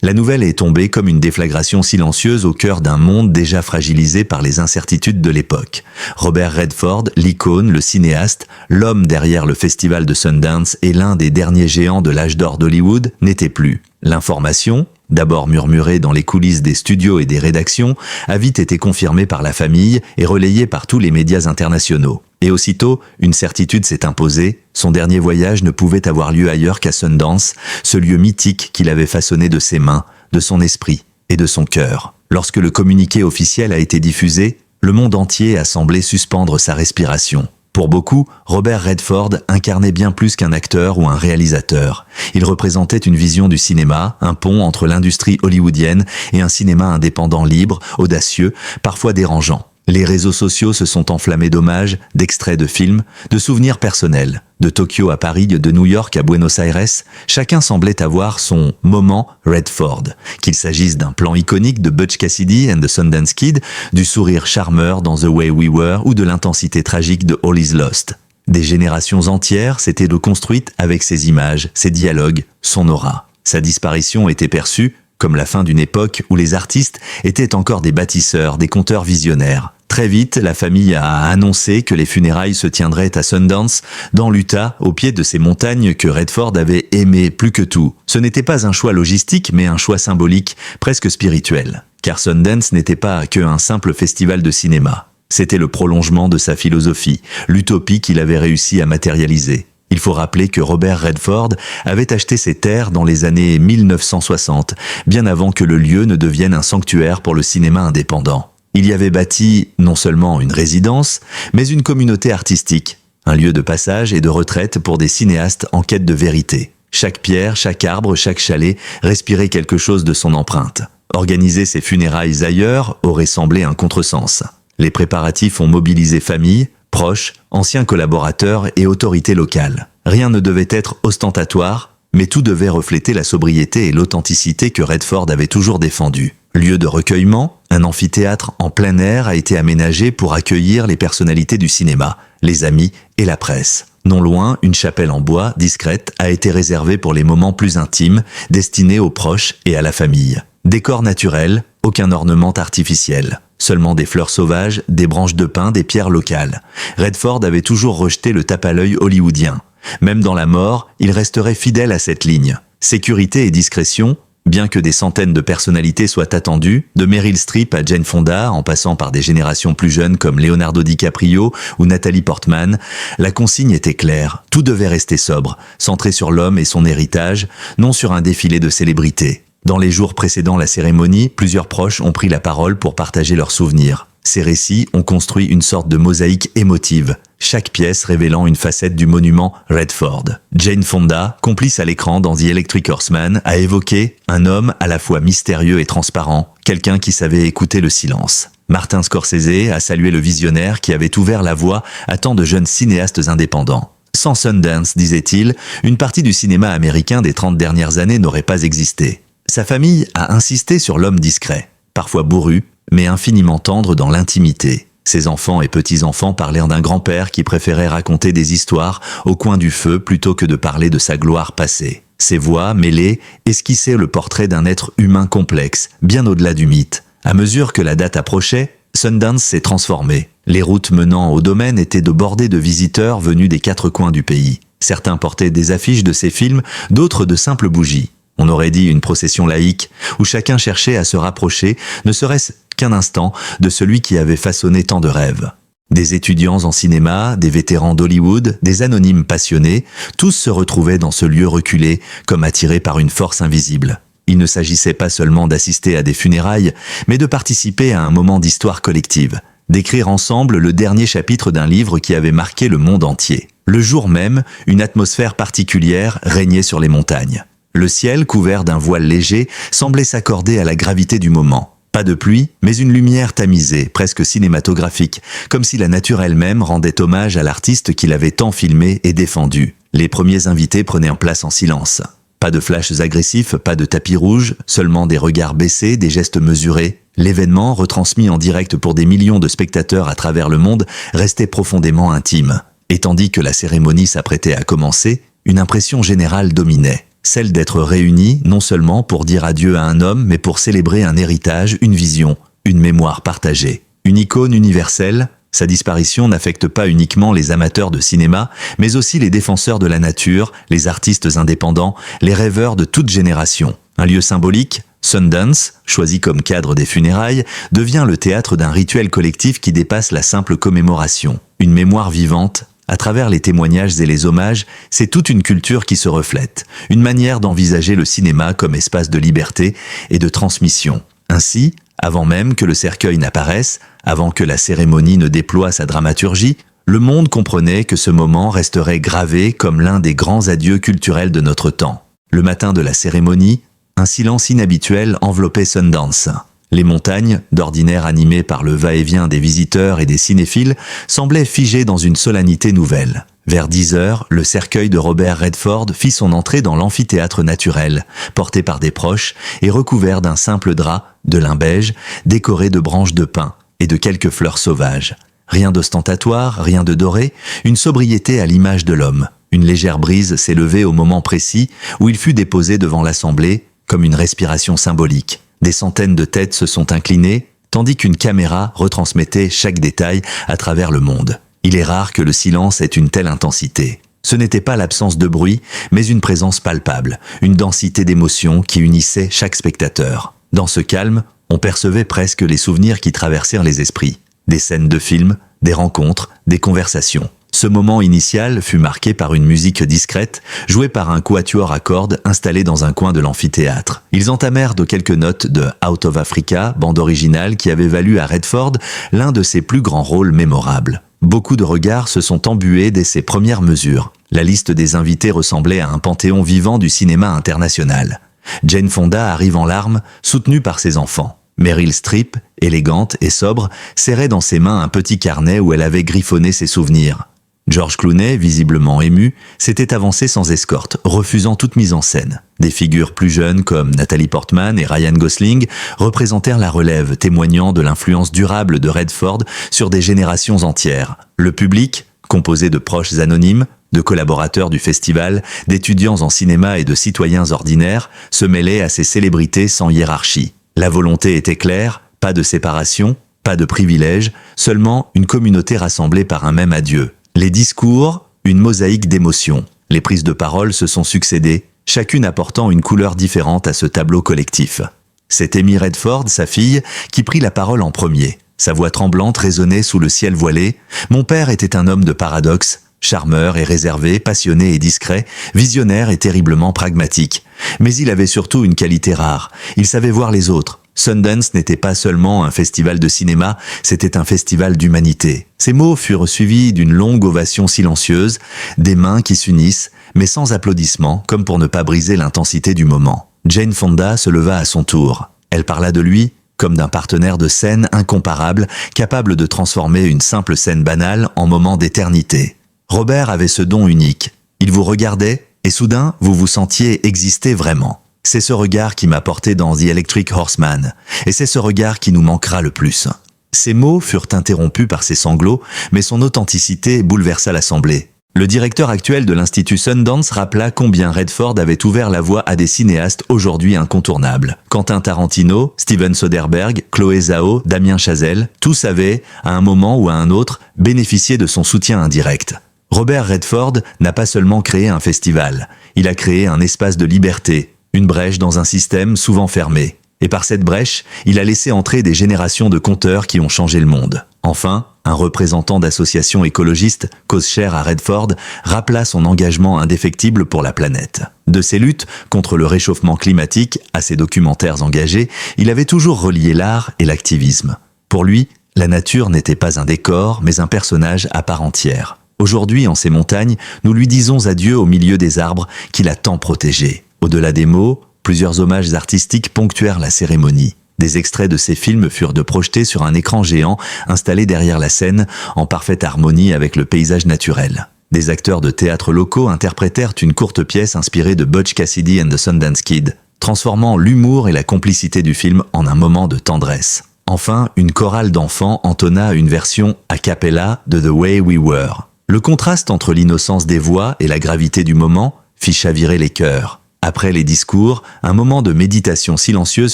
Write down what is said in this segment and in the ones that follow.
La nouvelle est tombée comme une déflagration silencieuse au cœur d'un monde déjà fragilisé par les incertitudes de l'époque. Robert Redford, l'icône, le cinéaste, l'homme derrière le festival de Sundance et l'un des derniers géants de l'âge d'or d'Hollywood, n'était plus. L'information, d'abord murmurée dans les coulisses des studios et des rédactions, a vite été confirmée par la famille et relayée par tous les médias internationaux. Et aussitôt, une certitude s'est imposée, son dernier voyage ne pouvait avoir lieu ailleurs qu'à Sundance, ce lieu mythique qu'il avait façonné de ses mains, de son esprit et de son cœur. Lorsque le communiqué officiel a été diffusé, le monde entier a semblé suspendre sa respiration. Pour beaucoup, Robert Redford incarnait bien plus qu'un acteur ou un réalisateur. Il représentait une vision du cinéma, un pont entre l'industrie hollywoodienne et un cinéma indépendant libre, audacieux, parfois dérangeant. Les réseaux sociaux se sont enflammés d'hommages, d'extraits de films, de souvenirs personnels. De Tokyo à Paris, de New York à Buenos Aires, chacun semblait avoir son « moment Redford ». Qu'il s'agisse d'un plan iconique de Butch Cassidy and the Sundance Kid, du sourire charmeur dans The Way We Were ou de l'intensité tragique de All Is Lost. Des générations entières s'étaient reconstruites avec ses images, ses dialogues, son aura. Sa disparition était perçue comme la fin d'une époque où les artistes étaient encore des bâtisseurs, des conteurs visionnaires. Très vite, la famille a annoncé que les funérailles se tiendraient à Sundance, dans l'Utah, au pied de ces montagnes que Redford avait aimées plus que tout. Ce n'était pas un choix logistique, mais un choix symbolique, presque spirituel. Car Sundance n'était pas qu'un simple festival de cinéma. C'était le prolongement de sa philosophie, l'utopie qu'il avait réussi à matérialiser. Il faut rappeler que Robert Redford avait acheté ces terres dans les années 1960, bien avant que le lieu ne devienne un sanctuaire pour le cinéma indépendant. Il y avait bâti non seulement une résidence, mais une communauté artistique, un lieu de passage et de retraite pour des cinéastes en quête de vérité. Chaque pierre, chaque arbre, chaque chalet respirait quelque chose de son empreinte. Organiser ses funérailles ailleurs aurait semblé un contresens. Les préparatifs ont mobilisé familles, proches, anciens collaborateurs et autorités locales. Rien ne devait être ostentatoire, mais tout devait refléter la sobriété et l'authenticité que Redford avait toujours défendu. Lieu de recueillement, un amphithéâtre en plein air a été aménagé pour accueillir les personnalités du cinéma, les amis et la presse. Non loin, une chapelle en bois, discrète, a été réservée pour les moments plus intimes, destinés aux proches et à la famille. Décor naturel, aucun ornement artificiel. Seulement des fleurs sauvages, des branches de pin, des pierres locales. Redford avait toujours rejeté le tape-à-l'œil hollywoodien. Même dans la mort, il resterait fidèle à cette ligne. Sécurité et discrétion, bien que des centaines de personnalités soient attendues, de Meryl Streep à Jane Fonda, en passant par des générations plus jeunes comme Leonardo DiCaprio ou Natalie Portman, la consigne était claire. Tout devait rester sobre, centré sur l'homme et son héritage, non sur un défilé de célébrités. Dans les jours précédant la cérémonie, plusieurs proches ont pris la parole pour partager leurs souvenirs. Ces récits ont construit une sorte de mosaïque émotive, chaque pièce révélant une facette du monument Redford. Jane Fonda, complice à l'écran dans The Electric Horseman, a évoqué un homme à la fois mystérieux et transparent, quelqu'un qui savait écouter le silence. Martin Scorsese a salué le visionnaire qui avait ouvert la voie à tant de jeunes cinéastes indépendants. Sans Sundance, disait-il, une partie du cinéma américain des 30 dernières années n'aurait pas existé. Sa famille a insisté sur l'homme discret, parfois bourru, mais infiniment tendre dans l'intimité. Ses enfants et petits-enfants parlèrent d'un grand-père qui préférait raconter des histoires au coin du feu plutôt que de parler de sa gloire passée. Ses voix, mêlées, esquissaient le portrait d'un être humain complexe, bien au-delà du mythe. À mesure que la date approchait, Sundance s'est transformé. Les routes menant au domaine étaient bordées de visiteurs venus des 4 coins du pays. Certains portaient des affiches de ses films, d'autres de simples bougies. On aurait dit une procession laïque, où chacun cherchait à se rapprocher, ne serait-ce qu'un instant, de celui qui avait façonné tant de rêves. Des étudiants en cinéma, des vétérans d'Hollywood, des anonymes passionnés, tous se retrouvaient dans ce lieu reculé, comme attirés par une force invisible. Il ne s'agissait pas seulement d'assister à des funérailles, mais de participer à un moment d'histoire collective, d'écrire ensemble le dernier chapitre d'un livre qui avait marqué le monde entier. Le jour même, une atmosphère particulière régnait sur les montagnes. Le ciel, couvert d'un voile léger, semblait s'accorder à la gravité du moment. Pas de pluie, mais une lumière tamisée, presque cinématographique, comme si la nature elle-même rendait hommage à l'artiste qui l'avait tant filmé et défendu. Les premiers invités prenaient place en silence. Pas de flashs agressifs, pas de tapis rouge, seulement des regards baissés, des gestes mesurés. L'événement, retransmis en direct pour des millions de spectateurs à travers le monde, restait profondément intime. Et tandis que la cérémonie s'apprêtait à commencer, une impression générale dominait. celle d'être réunis non seulement pour dire adieu à un homme, mais pour célébrer un héritage, une vision, une mémoire partagée. Une icône universelle, sa disparition n'affecte pas uniquement les amateurs de cinéma, mais aussi les défenseur de la nature, les artistes indépendants, les rêveurs de toute génération. Un lieu symbolique, Sundance, choisi comme cadre des funérailles, devient le théâtre d'un rituel collectif qui dépasse la simple commémoration. Une mémoire vivante, à travers les témoignages et les hommages, c'est toute une culture qui se reflète, une manière d'envisager le cinéma comme espace de liberté et de transmission. Ainsi, avant même que le cercueil n'apparaisse, avant que la cérémonie ne déploie sa dramaturgie, le monde comprenait que ce moment resterait gravé comme l'un des grands adieux culturels de notre temps. Le matin de la cérémonie, un silence inhabituel enveloppait Sundance. Les montagnes, d'ordinaire animées par le va-et-vient des visiteurs et des cinéphiles, semblaient figées dans une solennité nouvelle. Vers 10 heures, le cercueil de Robert Redford fit son entrée dans l'amphithéâtre naturel, porté par des proches et recouvert d'un simple drap, de lin beige, décoré de branches de pin et de quelques fleurs sauvages. Rien d'ostentatoire, rien de doré, une sobriété à l'image de l'homme. Une légère brise s'est levée au moment précis où il fut déposé devant l'assemblée, comme une respiration symbolique. Des centaines de têtes se sont inclinées, tandis qu'une caméra retransmettait chaque détail à travers le monde. Il est rare que le silence ait une telle intensité. Ce n'était pas l'absence de bruit, mais une présence palpable, une densité d'émotions qui unissait chaque spectateur. Dans ce calme, on percevait presque les souvenirs qui traversèrent les esprits. Des scènes de films, des rencontres, des conversations. Ce moment initial fut marqué par une musique discrète, jouée par un quatuor à cordes installé dans un coin de l'amphithéâtre. Ils entamèrent de quelques notes de Out of Africa, bande originale qui avait valu à Redford l'un de ses plus grands rôles mémorables. Beaucoup de regards se sont embués dès ses premières mesures. La liste des invités ressemblait à un panthéon vivant du cinéma international. Jane Fonda arrive en larmes, soutenue par ses enfants. Meryl Streep, élégante et sobre, serrait dans ses mains un petit carnet où elle avait griffonné ses souvenirs. George Clooney, visiblement ému, s'était avancé sans escorte, refusant toute mise en scène. Des figures plus jeunes comme Natalie Portman et Ryan Gosling représentèrent la relève, témoignant de l'influence durable de Redford sur des générations entières. Le public, composé de proches anonymes, de collaborateurs du festival, d'étudiants en cinéma et de citoyens ordinaires, se mêlait à ces célébrités sans hiérarchie. La volonté était claire, pas de séparation, pas de privilèges, seulement une communauté rassemblée par un même adieu. Les discours, une mosaïque d'émotions. Les prises de parole se sont succédées, chacune apportant une couleur différente à ce tableau collectif. C'est Amy Redford, sa fille, qui prit la parole en premier. Sa voix tremblante résonnait sous le ciel voilé. Mon père était un homme de paradoxe, charmeur et réservé, passionné et discret, visionnaire et terriblement pragmatique. Mais il avait surtout une qualité rare. Il savait voir les autres. Sundance n'était pas seulement un festival de cinéma, c'était un festival d'humanité. Ces mots furent suivis d'une longue ovation silencieuse, des mains qui s'unissent, mais sans applaudissements, comme pour ne pas briser l'intensité du moment. Jane Fonda se leva à son tour. Elle parla de lui comme d'un partenaire de scène incomparable, capable de transformer une simple scène banale en moment d'éternité. Robert avait ce don unique. Il vous regardait, et soudain, vous vous sentiez exister vraiment. C'est ce regard qui m'a porté dans The Electric Horseman, et c'est ce regard qui nous manquera le plus. Ces mots furent interrompus par ses sanglots, mais son authenticité bouleversa l'assemblée. Le directeur actuel de l'Institut Sundance rappela combien Redford avait ouvert la voie à des cinéastes aujourd'hui incontournables. Quentin Tarantino, Steven Soderbergh, Chloé Zhao, Damien Chazelle, tous avaient, à un moment ou à un autre, bénéficié de son soutien indirect. Robert Redford n'a pas seulement créé un festival, il a créé un espace de liberté, une brèche dans un système souvent fermé. Et par cette brèche, il a laissé entrer des générations de conteurs qui ont changé le monde. Enfin, un représentant d'associations écologistes, cause chère à Redford, rappela son engagement indéfectible pour la planète. De ses luttes contre le réchauffement climatique à ses documentaires engagés, il avait toujours relié l'art et l'activisme. Pour lui, la nature n'était pas un décor, mais un personnage à part entière. Aujourd'hui, en ces montagnes, nous lui disons adieu au milieu des arbres qu'il a tant protégés. Au-delà des mots, plusieurs hommages artistiques ponctuèrent la cérémonie. Des extraits de ces films furent projetés sur un écran géant installé derrière la scène, en parfaite harmonie avec le paysage naturel. Des acteurs de théâtre locaux interprétèrent une courte pièce inspirée de Butch Cassidy and the Sundance Kid, transformant l'humour et la complicité du film en un moment de tendresse. Enfin, une chorale d'enfants entonna une version a cappella de The Way We Were. Le contraste entre l'innocence des voix et la gravité du moment fit chavirer les cœurs. Après les discours, un moment de méditation silencieuse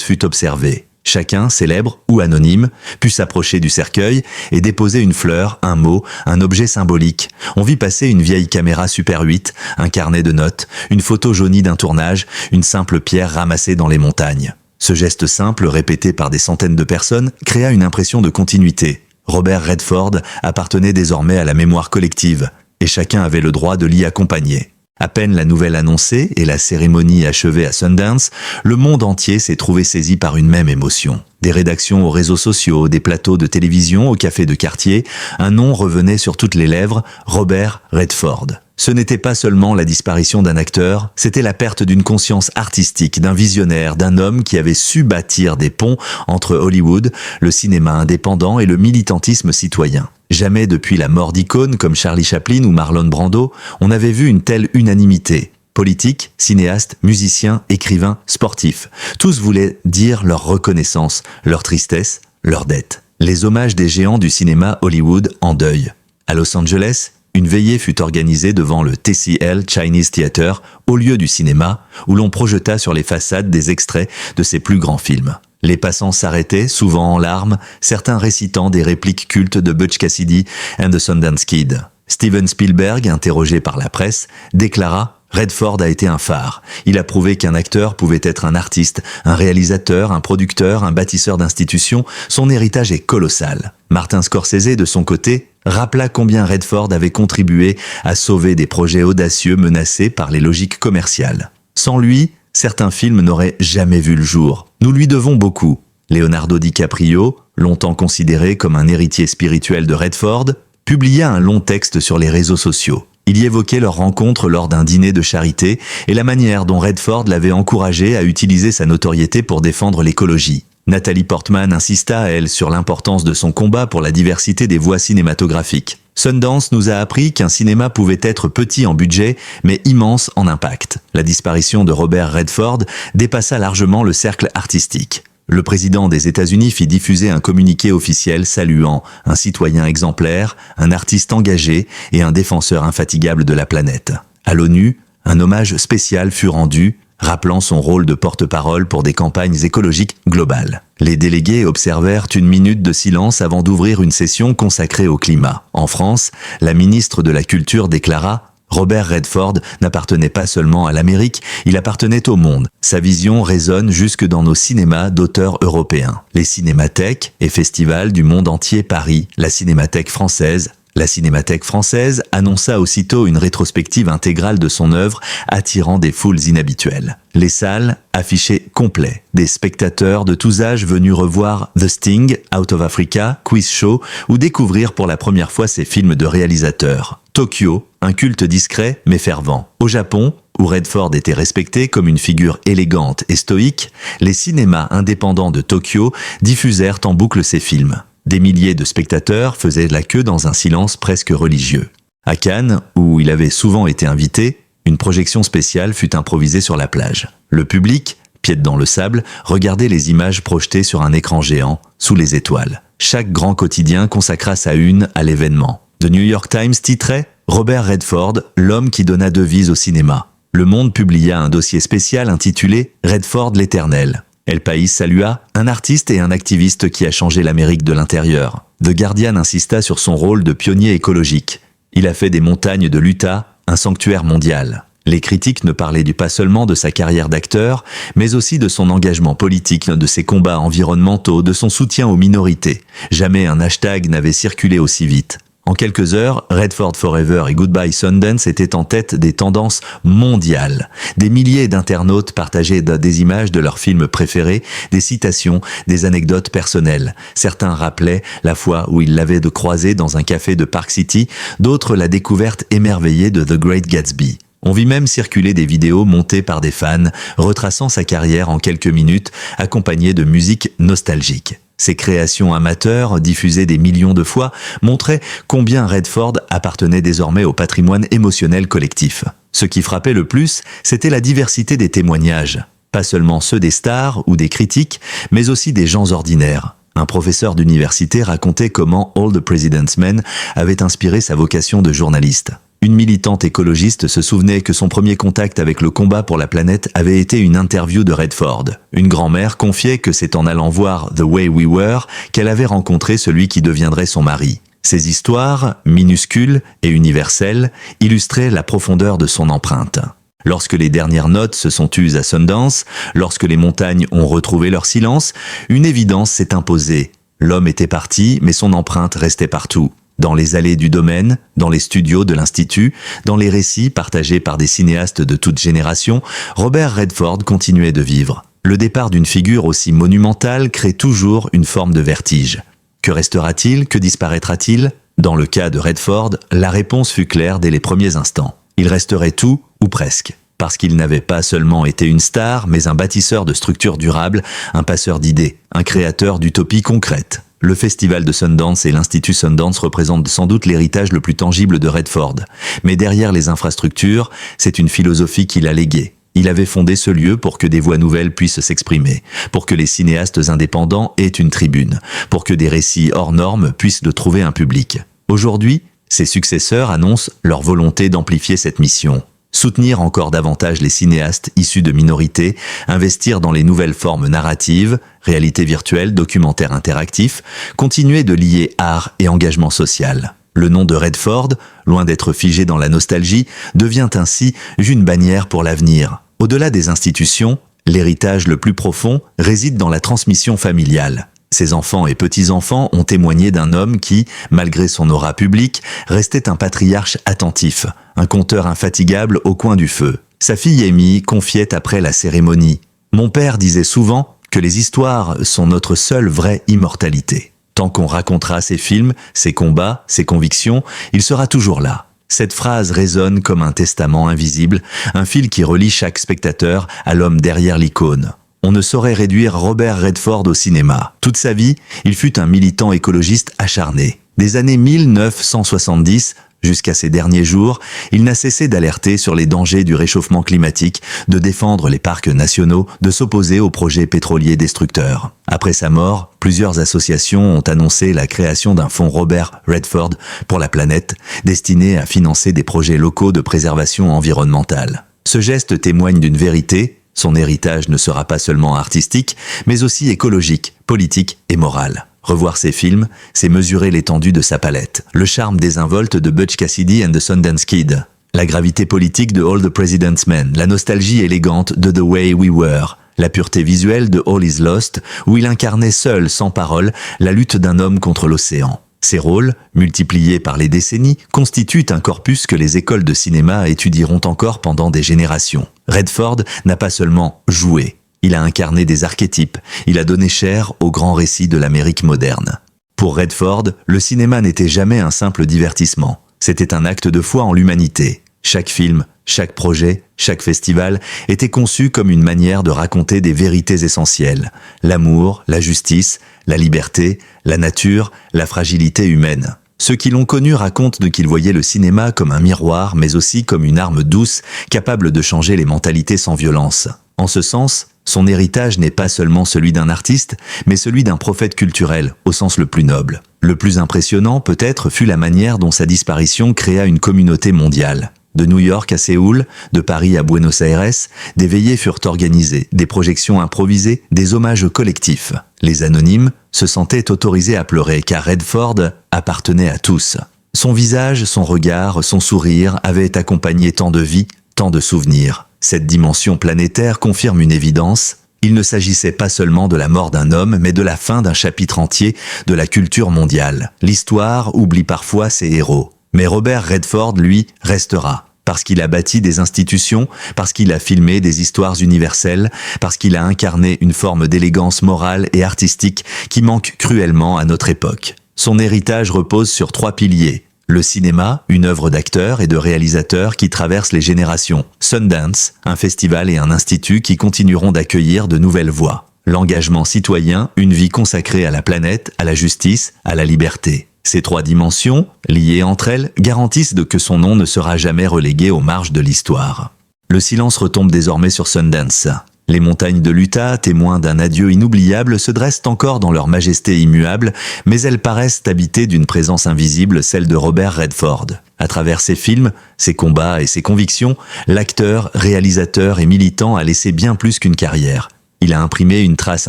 fut observé. Chacun, célèbre ou anonyme, put s'approcher du cercueil et déposer une fleur, un mot, un objet symbolique. On vit passer une vieille caméra Super 8, un carnet de notes, une photo jaunie d'un tournage, une simple pierre ramassée dans les montagnes. Ce geste simple, répété par des centaines de personnes, créa une impression de continuité. Robert Redford appartenait désormais à la mémoire collective, et chacun avait le droit de l'y accompagner. À peine la nouvelle annoncée et la cérémonie achevée à Sundance, le monde entier s'est trouvé saisi par une même émotion. Des rédactions aux réseaux sociaux, des plateaux de télévision au café de quartier, un nom revenait sur toutes les lèvres, Robert Redford. Ce n'était pas seulement la disparition d'un acteur, c'était la perte d'une conscience artistique, d'un visionnaire, d'un homme qui avait su bâtir des ponts entre Hollywood, le cinéma indépendant et le militantisme citoyen. Jamais depuis la mort d'icônes comme Charlie Chaplin ou Marlon Brando, on n'avait vu une telle unanimité. Politiques, cinéastes, musiciens, écrivains, sportifs, tous voulaient dire leur reconnaissance, leur tristesse, leur dette. Les hommages des géants du cinéma Hollywood en deuil. À Los Angeles, une veillée fut organisée devant le TCL Chinese Theater, au lieu du cinéma, où l'on projeta sur les façades des extraits de ses plus grands films. Les passants s'arrêtaient, souvent en larmes, certains récitant des répliques cultes de Butch Cassidy and the Sundance Kid. Steven Spielberg, interrogé par la presse, déclara « Redford a été un phare. Il a prouvé qu'un acteur pouvait être un artiste, un réalisateur, un producteur, un bâtisseur d'institutions. Son héritage est colossal. » Martin Scorsese, de son côté, rappela combien Redford avait contribué à sauver des projets audacieux menacés par les logiques commerciales. Sans lui, certains films n'auraient jamais vu le jour. Nous lui devons beaucoup. Leonardo DiCaprio, longtemps considéré comme un héritier spirituel de Redford, publia un long texte sur les réseaux sociaux. Il y évoquait leur rencontre lors d'un dîner de charité et la manière dont Redford l'avait encouragé à utiliser sa notoriété pour défendre l'écologie. Nathalie Portman insista, elle, sur l'importance de son combat pour la diversité des voix cinématographiques. Sundance nous a appris qu'un cinéma pouvait être petit en budget, mais immense en impact. La disparition de Robert Redford dépassa largement le cercle artistique. Le président des États-Unis fit diffuser un communiqué officiel saluant un citoyen exemplaire, un artiste engagé et un défenseur infatigable de la planète. À l'ONU, un hommage spécial fut rendu, rappelant son rôle de porte-parole pour des campagnes écologiques globales. Les délégués observèrent une minute de silence avant d'ouvrir une session consacrée au climat. En France, la ministre de la Culture déclara « Robert Redford n'appartenait pas seulement à l'Amérique, il appartenait au monde. Sa vision résonne jusque dans nos cinémas d'auteurs européens. Les cinémathèques et festivals du monde entier parient, la Cinémathèque française. La Cinémathèque française annonça aussitôt une rétrospective intégrale de son œuvre, attirant des foules inhabituelles. Les salles affichaient complets, des spectateurs de tous âges venus revoir The Sting, Out of Africa, Quiz Show ou découvrir pour la première fois ses films de réalisateur. Tokyo, un culte discret mais fervent. Au Japon, où Redford était respecté comme une figure élégante et stoïque, les cinémas indépendants de Tokyo diffusèrent en boucle ses films. Des milliers de spectateurs faisaient la queue dans un silence presque religieux. À Cannes, où il avait souvent été invité, une projection spéciale fut improvisée sur la plage. Le public, pied dans le sable, regardait les images projetées sur un écran géant, sous les étoiles. Chaque grand quotidien consacra sa une à l'événement. The New York Times titrait « Robert Redford, l'homme qui donna devise au cinéma ». Le Monde publia un dossier spécial intitulé « Redford l'éternel ». El País salua un artiste et un activiste qui a changé l'Amérique de l'intérieur. The Guardian insista sur son rôle de pionnier écologique. Il a fait des montagnes de l'Utah un sanctuaire mondial. Les critiques ne parlaient pas seulement de sa carrière d'acteur, mais aussi de son engagement politique, de ses combats environnementaux, de son soutien aux minorités. Jamais un hashtag n'avait circulé aussi vite. En quelques heures, Redford Forever et Goodbye Sundance étaient en tête des tendances mondiales. Des milliers d'internautes partageaient des images de leurs films préférés, des citations, des anecdotes personnelles. Certains rappelaient la fois où ils l'avaient croisé dans un café de Park City, d'autres la découverte émerveillée de The Great Gatsby. On vit même circuler des vidéos montées par des fans, retraçant sa carrière en quelques minutes, accompagnées de musique nostalgique. Ces créations amateurs, diffusées des millions de fois, montraient combien Redford appartenait désormais au patrimoine émotionnel collectif. Ce qui frappait le plus, c'était la diversité des témoignages. Pas seulement ceux des stars ou des critiques, mais aussi des gens ordinaires. Un professeur d'université racontait comment All the President's Men avait inspiré sa vocation de journaliste. Une militante écologiste se souvenait que son premier contact avec le combat pour la planète avait été une interview de Redford. Une grand-mère confiait que c'est en allant voir The Way We Were qu'elle avait rencontré celui qui deviendrait son mari. Ces histoires, minuscules et universelles, illustraient la profondeur de son empreinte. Lorsque les dernières notes se sont tues à Sundance, lorsque les montagnes ont retrouvé leur silence, une évidence s'est imposée. L'homme était parti, mais son empreinte restait partout. Dans les allées du domaine, dans les studios de l'Institut, dans les récits partagés par des cinéastes de toute génération, Robert Redford continuait de vivre. Le départ d'une figure aussi monumentale crée toujours une forme de vertige. Que restera-t-il? Que disparaîtra-t-il? Dans le cas de Redford, la réponse fut claire dès les premiers instants. Il resterait tout, ou presque. Parce qu'il n'avait pas seulement été une star, mais un bâtisseur de structures durables, un passeur d'idées, un créateur d'utopies concrètes. Le festival de Sundance et l'Institut Sundance représentent sans doute l'héritage le plus tangible de Redford. Mais derrière les infrastructures, c'est une philosophie qu'il a léguée. Il avait fondé ce lieu pour que des voix nouvelles puissent s'exprimer, pour que les cinéastes indépendants aient une tribune, pour que des récits hors normes puissent le trouver un public. Aujourd'hui, ses successeurs annoncent leur volonté d'amplifier cette mission. Soutenir encore davantage les cinéastes issus de minorités, investir dans les nouvelles formes narratives, réalité virtuelle, documentaire interactif, continuer de lier art et engagement social. Le nom de Redford, loin d'être figé dans la nostalgie, devient ainsi une bannière pour l'avenir. Au-delà des institutions, l'héritage le plus profond réside dans la transmission familiale. Ses enfants et petits-enfants ont témoigné d'un homme qui, malgré son aura publique, restait un patriarche attentif, un conteur infatigable au coin du feu. Sa fille Amy confiait après la cérémonie « Mon père disait souvent que les histoires sont notre seule vraie immortalité. Tant qu'on racontera ses films, ses combats, ses convictions, il sera toujours là. » Cette phrase résonne comme un testament invisible, un fil qui relie chaque spectateur à l'homme derrière l'icône. On ne saurait réduire Robert Redford au cinéma. Toute sa vie, il fut un militant écologiste acharné. Des années 1970 jusqu'à ses derniers jours, il n'a cessé d'alerter sur les dangers du réchauffement climatique, de défendre les parcs nationaux, de s'opposer aux projets pétroliers destructeurs. Après sa mort, plusieurs associations ont annoncé la création d'un fonds Robert Redford pour la planète, destiné à financer des projets locaux de préservation environnementale. Ce geste témoigne d'une vérité. Son héritage ne sera pas seulement artistique, mais aussi écologique, politique et moral. Revoir ses films, c'est mesurer l'étendue de sa palette. Le charme désinvolte de Butch Cassidy and the Sundance Kid. La gravité politique de All the President's Men. La nostalgie élégante de The Way We Were. La pureté visuelle de All Is Lost, où il incarnait seul, sans parole, la lutte d'un homme contre l'océan. Ces rôles, multipliés par les décennies, constituent un corpus que les écoles de cinéma étudieront encore pendant des générations. Redford n'a pas seulement joué, il a incarné des archétypes, il a donné chair au grand récit de l'Amérique moderne. Pour Redford, le cinéma n'était jamais un simple divertissement, c'était un acte de foi en l'humanité. Chaque film, chaque projet, chaque festival était conçu comme une manière de raconter des vérités essentielles. L'amour, la justice, la liberté, la nature, la fragilité humaine. Ceux qui l'ont connu racontent qu'ils voyaient le cinéma comme un miroir, mais aussi comme une arme douce, capable de changer les mentalités sans violence. En ce sens, son héritage n'est pas seulement celui d'un artiste, mais celui d'un prophète culturel, au sens le plus noble. Le plus impressionnant, peut-être, fut la manière dont sa disparition créa une communauté mondiale. De New York à Séoul, de Paris à Buenos Aires, des veillées furent organisées, des projections improvisées, des hommages collectifs. Les anonymes se sentaient autorisés à pleurer car Redford appartenait à tous. Son visage, son regard, son sourire avaient accompagné tant de vies, tant de souvenirs. Cette dimension planétaire confirme une évidence. Il ne s'agissait pas seulement de la mort d'un homme, mais de la fin d'un chapitre entier de la culture mondiale. L'histoire oublie parfois ses héros. Mais Robert Redford, lui, restera. Parce qu'il a bâti des institutions, parce qu'il a filmé des histoires universelles, parce qu'il a incarné une forme d'élégance morale et artistique qui manque cruellement à notre époque. Son héritage repose sur 3 piliers. Le cinéma, une œuvre d'acteurs et de réalisateurs qui traverse les générations. Sundance, un festival et un institut qui continueront d'accueillir de nouvelles voix. L'engagement citoyen, une vie consacrée à la planète, à la justice, à la liberté. Ces 3 dimensions, liées entre elles, garantissent que son nom ne sera jamais relégué aux marges de l'histoire. Le silence retombe désormais sur Sundance. Les montagnes de l'Utah, témoins d'un adieu inoubliable, se dressent encore dans leur majesté immuable, mais elles paraissent habitées d'une présence invisible, celle de Robert Redford. À travers ses films, ses combats et ses convictions, l'acteur, réalisateur et militant a laissé bien plus qu'une carrière. Il a imprimé une trace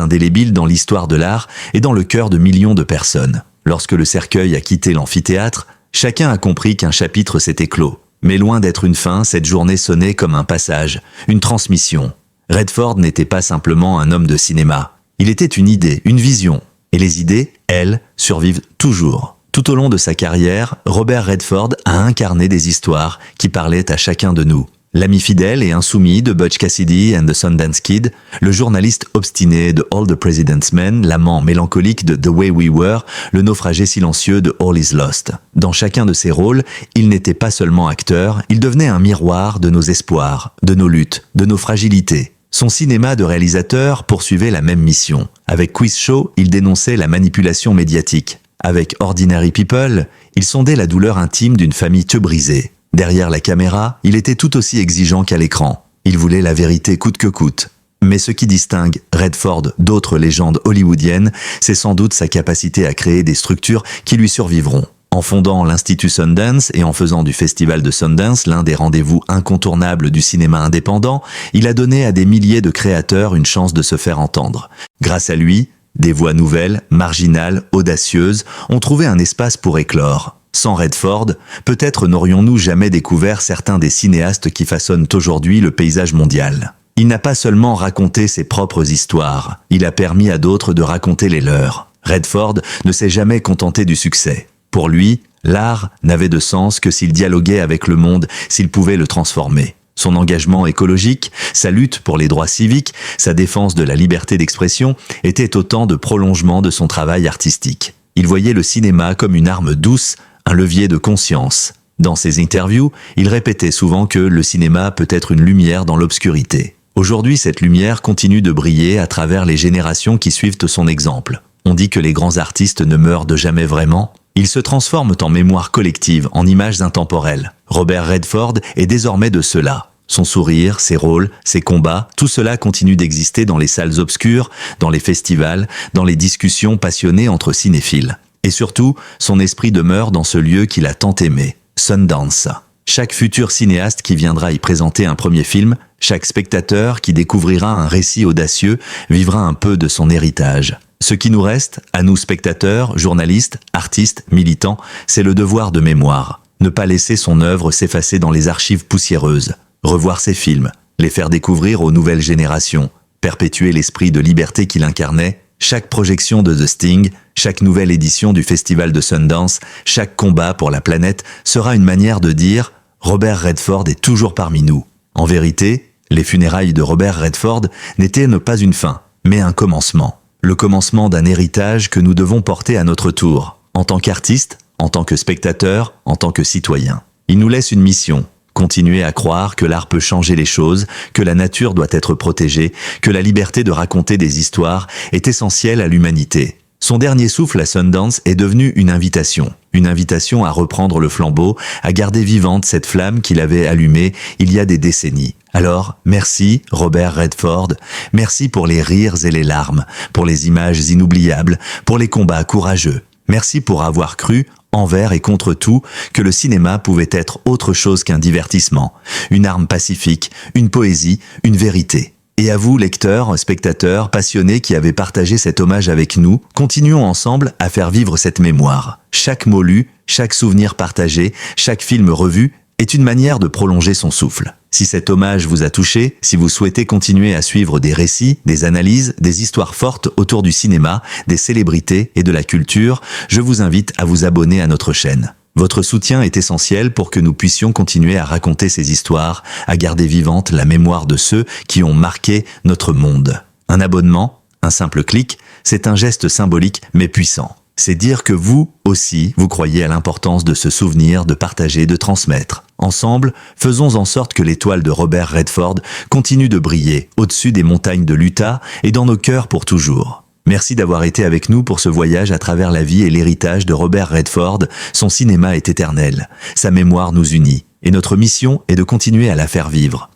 indélébile dans l'histoire de l'art et dans le cœur de millions de personnes. Lorsque le cercueil a quitté l'amphithéâtre, chacun a compris qu'un chapitre s'était clos. Mais loin d'être une fin, cette journée sonnait comme un passage, une transmission. Redford n'était pas simplement un homme de cinéma. Il était une idée, une vision. Et les idées, elles, survivent toujours. Tout au long de sa carrière, Robert Redford a incarné des histoires qui parlaient à chacun de nous. L'ami fidèle et insoumis de Butch Cassidy and the Sundance Kid, le journaliste obstiné de All the President's Men, l'amant mélancolique de The Way We Were, le naufragé silencieux de All Is Lost. Dans chacun de ses rôles, il n'était pas seulement acteur, il devenait un miroir de nos espoirs, de nos luttes, de nos fragilités. Son cinéma de réalisateur poursuivait la même mission. Avec Quiz Show, il dénonçait la manipulation médiatique. Avec Ordinary People, il sondait la douleur intime d'une famille brisée. Derrière la caméra, il était tout aussi exigeant qu'à l'écran. Il voulait la vérité coûte que coûte. Mais ce qui distingue Redford d'autres légendes hollywoodiennes, c'est sans doute sa capacité à créer des structures qui lui survivront. En fondant l'Institut Sundance et en faisant du Festival de Sundance l'un des rendez-vous incontournables du cinéma indépendant, il a donné à des milliers de créateurs une chance de se faire entendre. Grâce à lui, des voix nouvelles, marginales, audacieuses, ont trouvé un espace pour éclore. Sans Redford, peut-être n'aurions-nous jamais découvert certains des cinéastes qui façonnent aujourd'hui le paysage mondial. Il n'a pas seulement raconté ses propres histoires, il a permis à d'autres de raconter les leurs. Redford ne s'est jamais contenté du succès. Pour lui, l'art n'avait de sens que s'il dialoguait avec le monde, s'il pouvait le transformer. Son engagement écologique, sa lutte pour les droits civiques, sa défense de la liberté d'expression étaient autant de prolongements de son travail artistique. Il voyait le cinéma comme une arme douce, un levier de conscience. Dans ses interviews, il répétait souvent que le cinéma peut être une lumière dans l'obscurité. Aujourd'hui, cette lumière continue de briller à travers les générations qui suivent son exemple. On dit que les grands artistes ne meurent de jamais vraiment. Ils se transforment en mémoire collective, en images intemporelles. Robert Redford est désormais de cela. Son sourire, ses rôles, ses combats, tout cela continue d'exister dans les salles obscures, dans les festivals, dans les discussions passionnées entre cinéphiles. Et surtout, son esprit demeure dans ce lieu qu'il a tant aimé, Sundance. Chaque futur cinéaste qui viendra y présenter un premier film, chaque spectateur qui découvrira un récit audacieux, vivra un peu de son héritage. Ce qui nous reste, à nous spectateurs, journalistes, artistes, militants, c'est le devoir de mémoire. Ne pas laisser son œuvre s'effacer dans les archives poussiéreuses. Revoir ses films, les faire découvrir aux nouvelles générations, perpétuer l'esprit de liberté qu'il incarnait. Chaque projection de The Sting, chaque nouvelle édition du Festival de Sundance, chaque combat pour la planète sera une manière de dire « Robert Redford est toujours parmi nous ». En vérité, les funérailles de Robert Redford n'étaient pas une fin, mais un commencement. Le commencement d'un héritage que nous devons porter à notre tour, en tant qu'artiste, en tant que spectateur, en tant que citoyen. Il nous laisse une mission. Continuer à croire que l'art peut changer les choses, que la nature doit être protégée, que la liberté de raconter des histoires est essentielle à l'humanité. Son dernier souffle à Sundance est devenu une invitation à reprendre le flambeau, à garder vivante cette flamme qu'il avait allumée il y a des décennies. Alors, merci Robert Redford, merci pour les rires et les larmes, pour les images inoubliables, pour les combats courageux. Merci pour avoir cru, envers et contre tout, que le cinéma pouvait être autre chose qu'un divertissement, une arme pacifique, une poésie, une vérité. Et à vous, lecteurs, spectateurs, passionnés qui avez partagé cet hommage avec nous, continuons ensemble à faire vivre cette mémoire. Chaque mot lu, chaque souvenir partagé, chaque film revu est une manière de prolonger son souffle. Si cet hommage vous a touché, si vous souhaitez continuer à suivre des récits, des analyses, des histoires fortes autour du cinéma, des célébrités et de la culture, je vous invite à vous abonner à notre chaîne. Votre soutien est essentiel pour que nous puissions continuer à raconter ces histoires, à garder vivante la mémoire de ceux qui ont marqué notre monde. Un abonnement, un simple clic, c'est un geste symbolique mais puissant. C'est dire que vous aussi, vous croyez à l'importance de se souvenir, de partager, de transmettre. Ensemble, faisons en sorte que l'étoile de Robert Redford continue de briller au-dessus des montagnes de l'Utah et dans nos cœurs pour toujours. Merci d'avoir été avec nous pour ce voyage à travers la vie et l'héritage de Robert Redford. Son cinéma est éternel, sa mémoire nous unit, et notre mission est de continuer à la faire vivre.